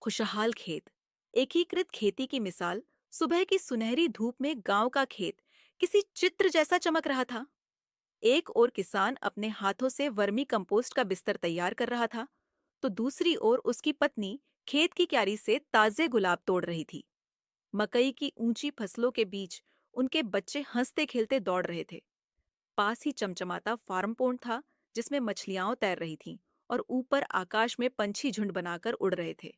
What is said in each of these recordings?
खुशहाल खेत। एकीकृत खेती की मिसाल। सुबह की सुनहरी धूप में गांव का खेत किसी चित्र जैसा चमक रहा था। एक ओर किसान अपने हाथों से वर्मी कंपोस्ट का बिस्तर तैयार कर रहा था, तो दूसरी ओर उसकी पत्नी खेत की क्यारी से ताजे गुलाब तोड़ रही थी। मकई की ऊंची फसलों के बीच उनके बच्चे हंसते खेलते दौड़ रहे थे। पास ही चमचमाता फार्म पोंड था, जिसमें मछलियां तैर रही थीं और ऊपर आकाश में पंछी झुंड बनाकर उड़ रहे थे।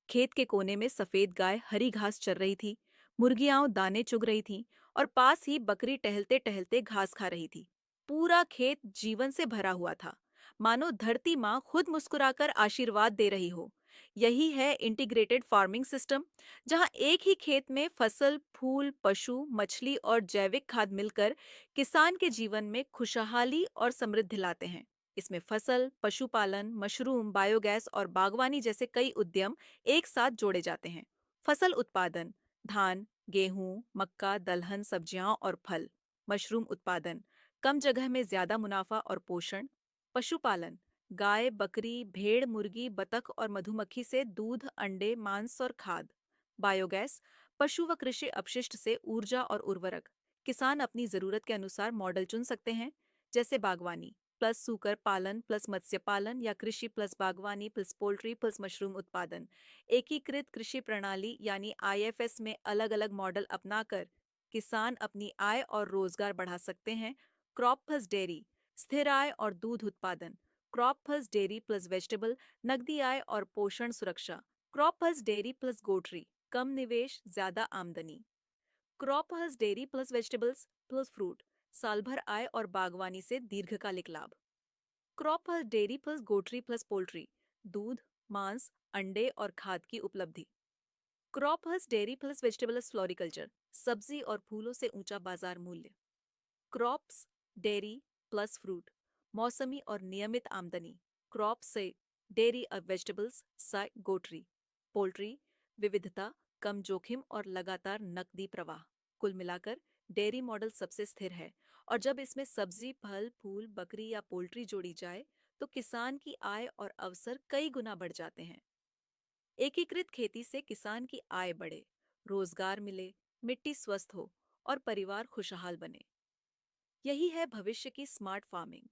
खेत के कोने में सफेद गाय हरी घास चर रही थी, मुर्गियां दाने चुग रही थीं और पास ही बकरी टहलते टहलते घास खा रही थी। पूरा खेत जीवन से भरा हुआ था, मानो धरती माँ खुद मुस्कुराकर आशीर्वाद दे रही हो। यही है इंटीग्रेटेड फार्मिंग सिस्टम, जहाँ एक ही खेत में फसल, फूल, पशु, मछली और जैविक खाद मिलकर किसान के जीवन में खुशहाली और समृद्धि लाते हैं। इसमें फसल, पशुपालन, मशरूम, बायोगैस और बागवानी जैसे कई उद्यम एक साथ जोड़े जाते हैं। फसल उत्पादन, धान, गेहूं, मक्का, दलहन, सब्जियां और फल। मशरूम उत्पादन, कम जगह में ज्यादा मुनाफा और पोषण। पशुपालन, गाय, बकरी, भेड़, मुर्गी, बतख और मधुमक्खी से दूध, अंडे, मांस और खाद। बायोगैस, पशु व कृषि अपशिष्ट से ऊर्जा और उर्वरक। किसान अपनी जरूरत के अनुसार मॉडल चुन सकते हैं, जैसे बागवानी प्लस सूकर पालन प्लस मत्स्य पालन या कृषि प्लस बागवानी प्लस पोल्ट्री प्लस मशरूम उत्पादन। एकीकृत कृषि प्रणाली यानी आईएफएस में अलग अलग मॉडल अपनाकर किसान अपनी आय और रोजगार बढ़ा सकते हैं। क्रॉप प्लस डेयरी, स्थिर आय और दूध उत्पादन। Crop plus dairy plus vegetable, नकदी आय और पोषण सुरक्षा। Crop plus dairy plus goatery, कम निवेश ज्यादा आमदनी। Crop plus dairy plus vegetables plus fruit, साल भर आय और बागवानी से दीर्घकालिक लाभ। Crop plus dairy plus goatery plus poultry, दूध, मांस, अंडे और खाद की उपलब्धि। Crop plus dairy plus vegetables floriculture, सब्जी और फूलों से ऊंचा बाजार मूल्य। क्रॉप्स डेयरी प्लस फ्रूट, मौसमी और नियमित आमदनी। क्रॉप से डेयरी अब वेजिटेबल्स सा गोट्री। पोल्ट्री, विविधता, कम जोखिम और लगातार नकदी प्रवाह। कुल मिलाकर डेयरी मॉडल सबसे स्थिर है, और जब इसमें सब्जी, फल, फूल, बकरी या पोल्ट्री जोड़ी जाए तो किसान की आय और अवसर कई गुना बढ़ जाते हैं। एकीकृत खेती से किसान की आय बढ़े, रोजगार मिले, मिट्टी स्वस्थ हो और परिवार खुशहाल बने। यही है भविष्य की स्मार्ट फार्मिंग।